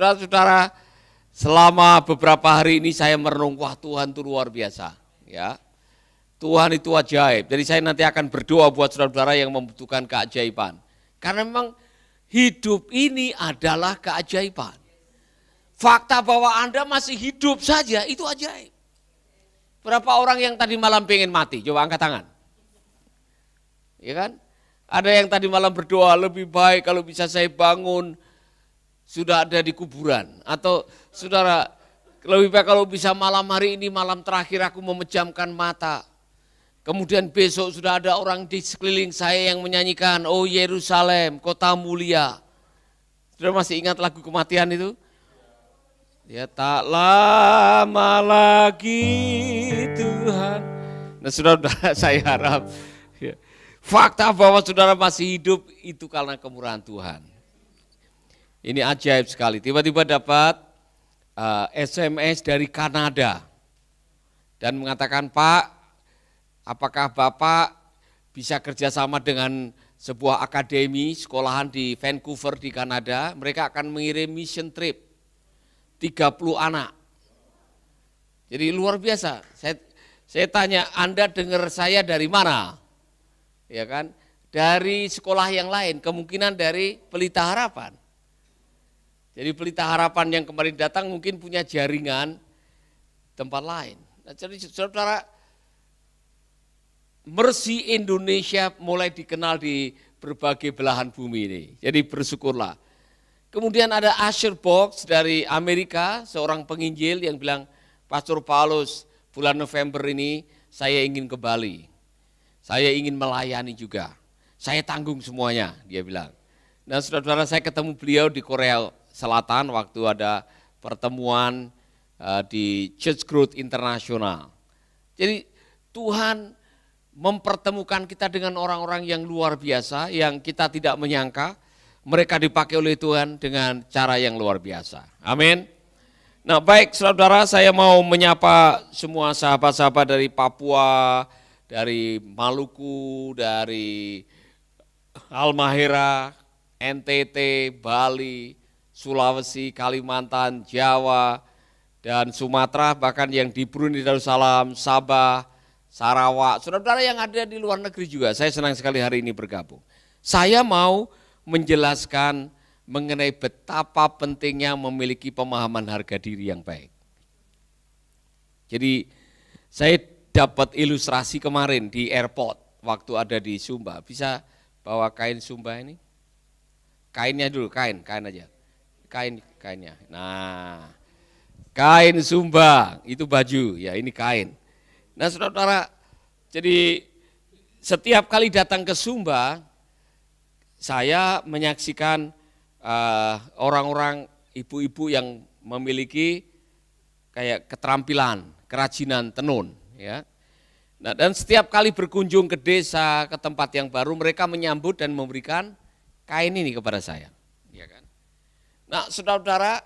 Saudara-saudara, selama beberapa hari ini saya merenung, wah Tuhan itu luar biasa. Ya, Tuhan itu ajaib. Jadi saya nanti akan berdoa buat saudara-saudara yang membutuhkan keajaiban. Karena memang hidup ini adalah keajaiban. Fakta bahwa Anda masih hidup saja itu ajaib. Berapa orang yang tadi malam pengen mati? Coba angkat tangan. Ya kan? Ada yang tadi malam berdoa, lebih baik kalau bisa saya bangun sudah ada di kuburan. Atau saudara, lebih baik kalau bisa malam hari ini, malam terakhir aku memejamkan mata. Kemudian besok sudah ada orang di sekeliling saya yang menyanyikan, oh Yerusalem, kota mulia. Saudara masih ingat lagu kematian itu? Ya tak lama lagi Tuhan. Nah saudara, saya harap ya, fakta bahwa saudara masih hidup itu karena kemurahan Tuhan. Ini ajaib sekali. Tiba-tiba dapat SMS dari Kanada dan mengatakan, Pak, apakah Bapak bisa kerjasama dengan sebuah akademi sekolahan di Vancouver di Kanada? Mereka akan mengirim mission trip 30 anak. Jadi luar biasa. Saya tanya, Anda dengar saya dari mana? Ya kan? Dari sekolah yang lain, kemungkinan dari Pelita Harapan. Jadi Pelita Harapan yang kemarin datang mungkin punya jaringan tempat lain. Nah, jadi saudara, Mercy Indonesia mulai dikenal di berbagai belahan bumi ini. Jadi bersyukurlah. Kemudian ada Usher Box dari Amerika, seorang penginjil yang bilang, Pastor Paulus, bulan November ini saya ingin ke Bali. Saya ingin melayani juga. Saya tanggung semuanya, dia bilang. Nah saudara-saudara, saya ketemu beliau di Korea Selatan waktu ada pertemuan di Church Growth International. Jadi Tuhan mempertemukan kita dengan orang-orang yang luar biasa, yang kita tidak menyangka. Mereka dipakai oleh Tuhan dengan cara yang luar biasa. Amin. Nah baik saudara, saya mau menyapa semua sahabat-sahabat dari Papua, dari Maluku, dari Halmahera, NTT, Bali, Sulawesi, Kalimantan, Jawa, dan Sumatera, bahkan yang di Brunei Darussalam, Sabah, Sarawak, saudara-saudara yang ada di luar negeri juga. Saya senang sekali hari ini bergabung. Saya mau menjelaskan mengenai betapa pentingnya memiliki pemahaman harga diri yang baik. Jadi saya dapat ilustrasi kemarin di airport waktu ada di Sumba. Bisa bawa kain Sumba ini? Kainnya dulu, kain aja. Kainnya. Nah, kain Sumba itu baju, ya ini kain. Nah saudara-saudara, jadi setiap kali datang ke Sumba, saya menyaksikan orang-orang ibu-ibu yang memiliki kayak keterampilan, kerajinan tenun. Ya. Nah, dan setiap kali berkunjung ke desa, ke tempat yang baru, mereka menyambut dan memberikan kain ini kepada saya. Ya kan? Nah saudara-saudara,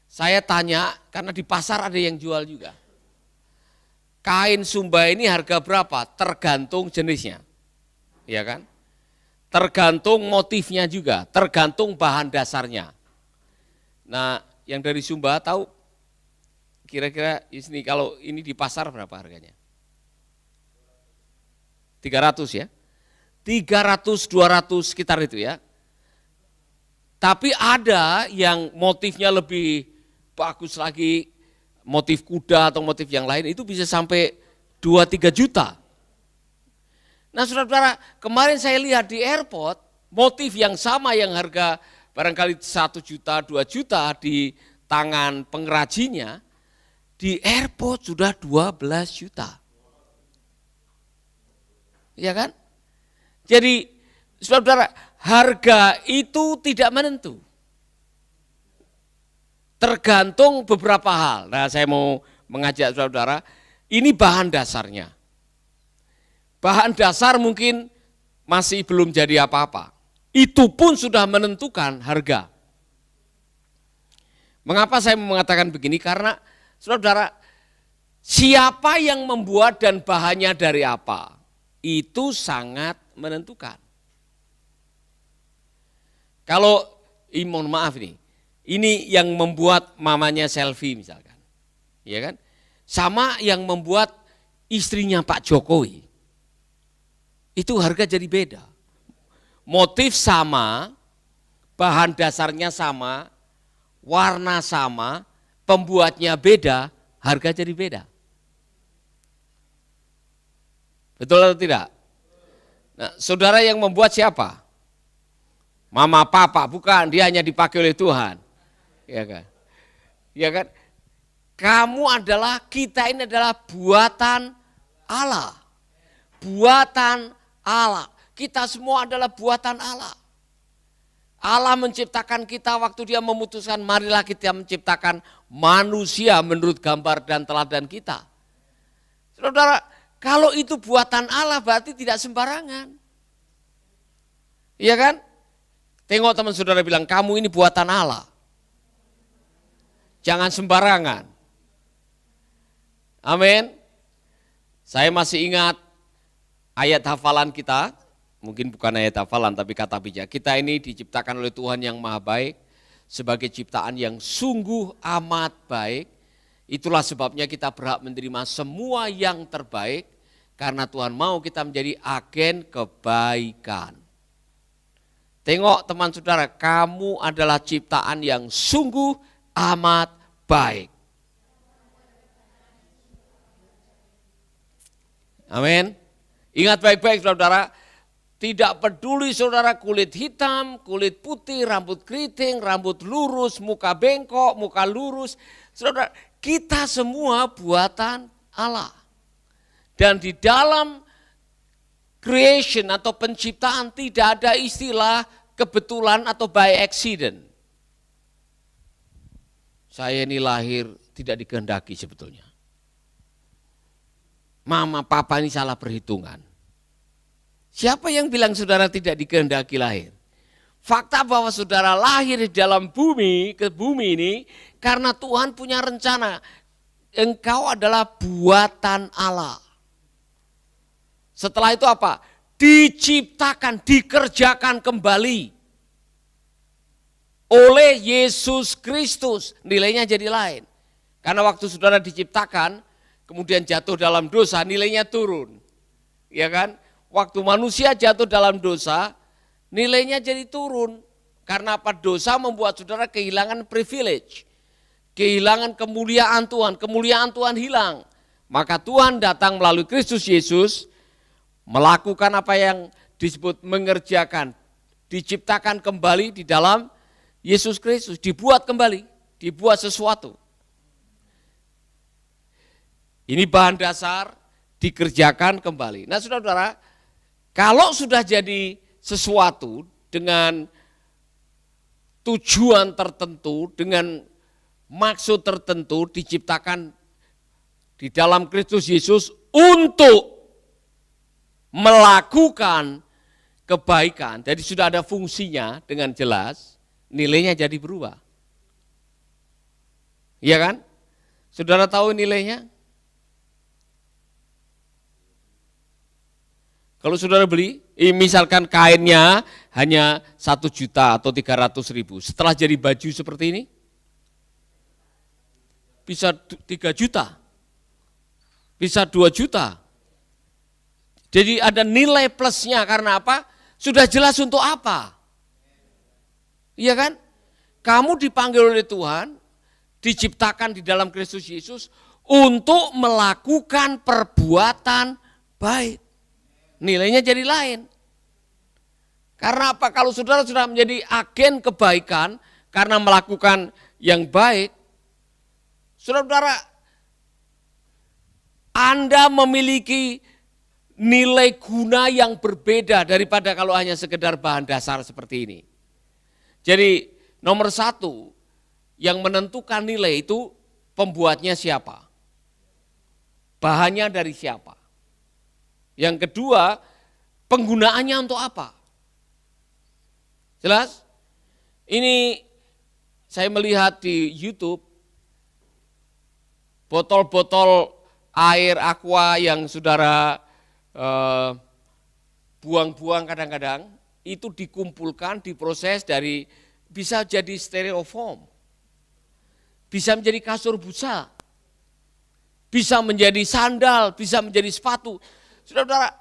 saya tanya, karena di pasar ada yang jual juga. Kain Sumba ini harga berapa? Tergantung jenisnya. Ya kan? Tergantung motifnya juga, tergantung bahan dasarnya. Nah yang dari Sumba tahu kira-kira ini kalau ini di pasar berapa harganya? 300 ya? 300, 200 sekitar itu ya. Tapi ada yang motifnya lebih bagus lagi, motif kuda atau motif yang lain itu bisa sampai 2-3 juta. Nah saudara-saudara, kemarin saya lihat di airport, motif yang sama yang harga barangkali 1 juta, 2 juta di tangan pengrajinnya, di airport sudah 12 juta. Iya kan? Jadi saudara-saudara, harga itu tidak menentu. Tergantung beberapa hal. Nah saya mau mengajak saudara-saudara, ini bahan dasarnya. Bahan dasar mungkin masih belum jadi apa-apa. Itu pun sudah menentukan harga. Mengapa saya mengatakan begini? Karena saudara, siapa yang membuat dan bahannya dari apa, itu sangat menentukan. Kalau, mohon maaf nih, Ini yang membuat mamanya selfie misalkan. Ya kan? Sama yang membuat istrinya Pak Jokowi. Itu harga jadi beda. Motif sama, bahan dasarnya sama, warna sama, pembuatnya beda, harga jadi beda. Betul atau tidak? Nah, saudara yang membuat siapa? Mama, papa, bukan, dia hanya dipakai oleh Tuhan. Ya kan? Ya kan? Kita ini adalah buatan Allah. Buatan Allah. Kita semua adalah buatan Allah. Allah menciptakan kita waktu dia memutuskan marilah kita menciptakan manusia menurut gambar dan teladan kita. Saudara, kalau itu buatan Allah berarti tidak sembarangan. Iya kan? Tengok teman saudara bilang, kamu ini buatan Allah. Jangan sembarangan. Amin. Saya masih ingat ayat hafalan kita, mungkin bukan ayat hafalan tapi kata bijak. Kita ini diciptakan oleh Tuhan yang maha baik sebagai ciptaan yang sungguh amat baik. Itulah sebabnya kita berhak menerima semua yang terbaik karena Tuhan mau kita menjadi agen kebaikan. Tengok teman saudara, kamu adalah ciptaan yang sungguh amat baik. Amin. Ingat baik-baik saudara, tidak peduli saudara kulit hitam, kulit putih, rambut keriting, rambut lurus, muka bengkok, muka lurus. Saudara, kita semua buatan Allah. Dan di dalam creation atau penciptaan tidak ada istilah kebetulan atau by accident. Saya ini lahir tidak dikehendaki sebetulnya. Mama, papa ini salah perhitungan. Siapa yang bilang saudara tidak dikehendaki lahir? Fakta bahwa saudara lahir di dalam bumi, ke bumi ini, karena Tuhan punya rencana. Engkau adalah buatan Allah. Setelah itu apa? Diciptakan, dikerjakan kembali oleh Yesus Kristus. Nilainya jadi lain. Karena waktu saudara diciptakan, kemudian jatuh dalam dosa, nilainya turun. Ya kan? Waktu manusia jatuh dalam dosa, nilainya jadi turun. Karena apa? Dosa membuat saudara kehilangan privilege. Kehilangan kemuliaan Tuhan hilang. Maka Tuhan datang melalui Kristus Yesus, melakukan apa yang disebut mengerjakan. Diciptakan kembali di dalam Yesus Kristus, dibuat kembali, dibuat sesuatu. Ini bahan dasar dikerjakan kembali. Nah saudara-saudara, kalau sudah jadi sesuatu dengan tujuan tertentu, dengan maksud tertentu diciptakan di dalam Kristus Yesus untuk melakukan kebaikan. Jadi sudah ada fungsinya dengan jelas, nilainya jadi berubah. Iya kan? Saudara tahu nilainya? Kalau saudara beli, misalkan kainnya hanya 1 juta atau 300.000. Setelah jadi baju seperti ini, bisa 3 juta, bisa 2 juta. Jadi ada nilai plusnya karena apa? Sudah jelas untuk apa. Iya kan? Kamu dipanggil oleh Tuhan, diciptakan di dalam Kristus Yesus untuk melakukan perbuatan baik. Nilainya jadi lain. Karena apa? Kalau saudara sudah menjadi agen kebaikan karena melakukan yang baik, saudara-saudara, Anda memiliki nilai guna yang berbeda daripada kalau hanya sekedar bahan dasar seperti ini. Jadi nomor 1 yang menentukan nilai itu pembuatnya siapa? Bahannya dari siapa? Yang kedua, penggunaannya untuk apa? Jelas? Ini saya melihat di YouTube, botol-botol air aqua yang saudara buang-buang kadang-kadang, itu dikumpulkan, diproses dari bisa jadi styrofoam. bisa menjadi kasur busa, bisa menjadi sandal, bisa menjadi sepatu. Saudara-saudara,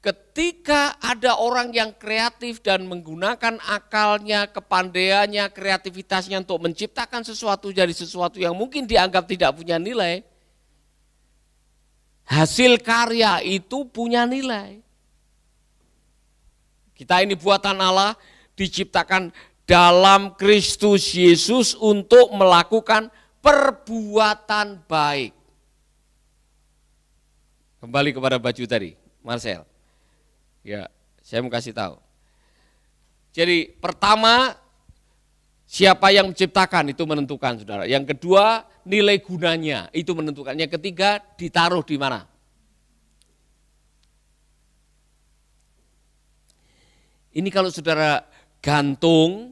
ketika ada orang yang kreatif dan menggunakan akalnya, kepandaiannya, kreativitasnya untuk menciptakan sesuatu jadi sesuatu yang mungkin dianggap tidak punya nilai, hasil karya itu punya nilai. Kita ini buatan Allah, diciptakan dalam Kristus Yesus untuk melakukan perbuatan baik. Kembali kepada baju tadi, Marcel. Ya, saya mau kasih tahu. Jadi pertama, siapa yang menciptakan itu menentukan, saudara. Yang kedua, nilai gunanya itu menentukan. Yang ketiga, ditaruh di mana. Ini kalau saudara gantung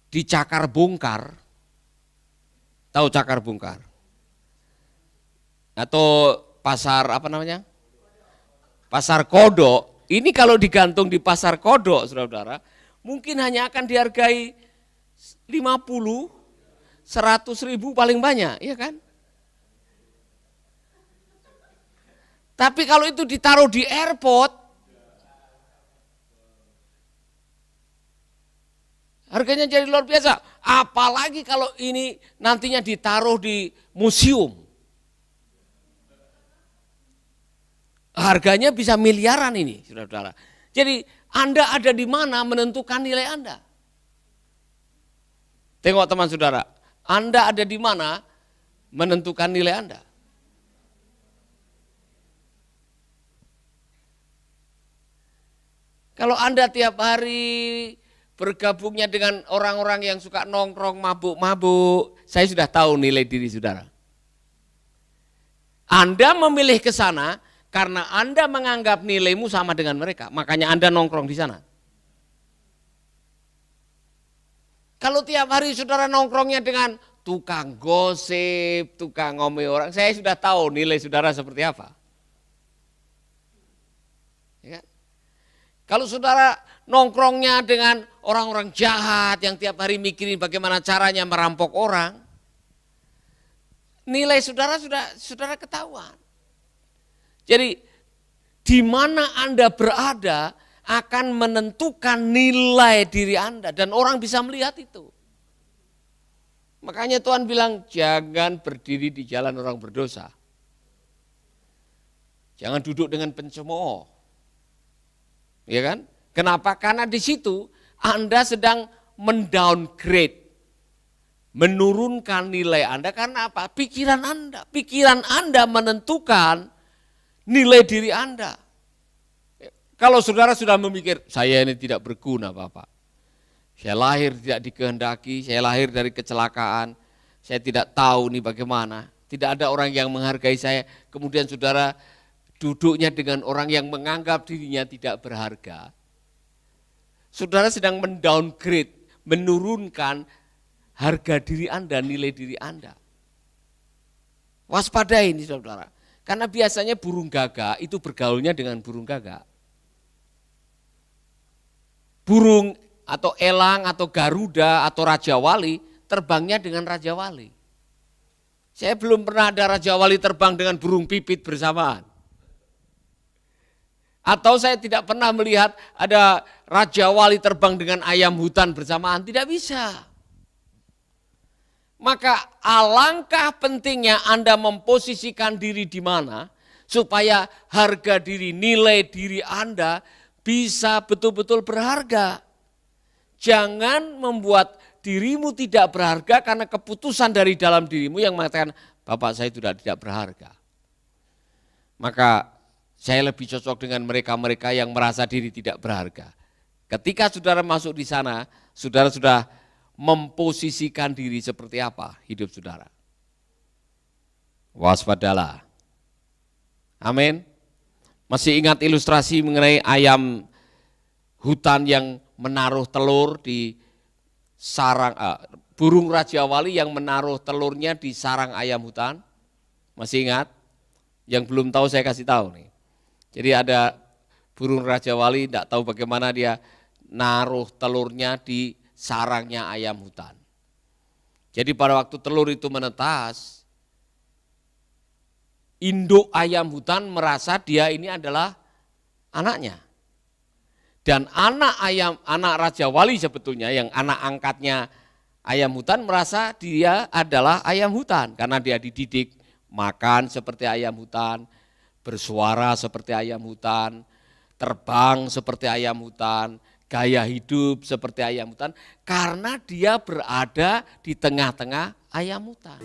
di cakar bongkar, tahu cakar bongkar? Atau pasar apa namanya? Pasar kodok, ini kalau digantung di pasar kodok, saudara-saudara, mungkin hanya akan dihargai 50, 100 ribu paling banyak, ya kan? Tapi kalau itu ditaruh di airport, harganya jadi luar biasa. Apalagi kalau ini nantinya ditaruh di museum. Harganya bisa miliaran ini, saudara-saudara. Jadi Anda ada di mana menentukan nilai Anda. Tengok teman saudara, Anda ada di mana menentukan nilai Anda. Kalau Anda tiap hari bergabungnya dengan orang-orang yang suka nongkrong, mabuk-mabuk, saya sudah tahu nilai diri saudara. Anda memilih ke sana karena Anda menganggap nilaimu sama dengan mereka, makanya Anda nongkrong di sana. Kalau tiap hari saudara nongkrongnya dengan tukang gosip, tukang ngomel orang, saya sudah tahu nilai saudara seperti apa. Ya kan? Kalau saudara nongkrongnya dengan orang-orang jahat yang tiap hari mikirin bagaimana caranya merampok orang, nilai saudara saudara ketahuan. Jadi di mana Anda berada akan menentukan nilai diri Anda dan orang bisa melihat itu. Makanya Tuhan bilang jangan berdiri di jalan orang berdosa. Jangan duduk dengan pencemooh. Ya kan? Kenapa? Karena di situ Anda sedang mendowngrade, menurunkan nilai Anda karena apa? Pikiran Anda menentukan nilai diri Anda. Kalau saudara sudah memikir, saya ini tidak berguna Bapak. Saya lahir tidak dikehendaki, saya lahir dari kecelakaan, saya tidak tahu nih bagaimana. Tidak ada orang yang menghargai saya. Kemudian saudara duduknya dengan orang yang menganggap dirinya tidak berharga. Saudara sedang mendowngrade, menurunkan harga diri Anda, nilai diri Anda. Waspadai ini saudara. Karena biasanya burung gagak itu bergaulnya dengan burung gagak. Burung atau elang atau garuda atau raja wali terbangnya dengan raja wali. Saya belum pernah ada raja wali terbang dengan burung pipit bersamaan. Atau saya tidak pernah melihat ada raja wali terbang dengan ayam hutan bersamaan, tidak bisa. Maka alangkah pentingnya Anda memposisikan diri di mana supaya harga diri, nilai diri Anda bisa betul-betul berharga. Jangan membuat dirimu tidak berharga karena keputusan dari dalam dirimu yang mengatakan, Bapak saya sudah tidak berharga. Maka saya lebih cocok dengan mereka-mereka yang merasa diri tidak berharga. Ketika saudara masuk di sana, saudara sudah memposisikan diri seperti apa hidup saudara. Waspadalah. Amin. Masih ingat ilustrasi mengenai ayam hutan yang menaruh telur di sarang, burung raja wali yang menaruh telurnya di sarang ayam hutan? Masih ingat? Yang belum tahu saya kasih tahu nih. Jadi ada burung raja wali tidak tahu bagaimana dia naruh telurnya di sarangnya ayam hutan. Jadi pada waktu telur itu menetas, induk ayam hutan merasa dia ini adalah anaknya. Dan anak Raja Wali sebetulnya yang anak angkatnya ayam hutan merasa dia adalah ayam hutan karena dia dididik makan seperti ayam hutan, bersuara seperti ayam hutan, terbang seperti ayam hutan, gaya hidup seperti ayam hutan karena dia berada di tengah-tengah ayam hutan.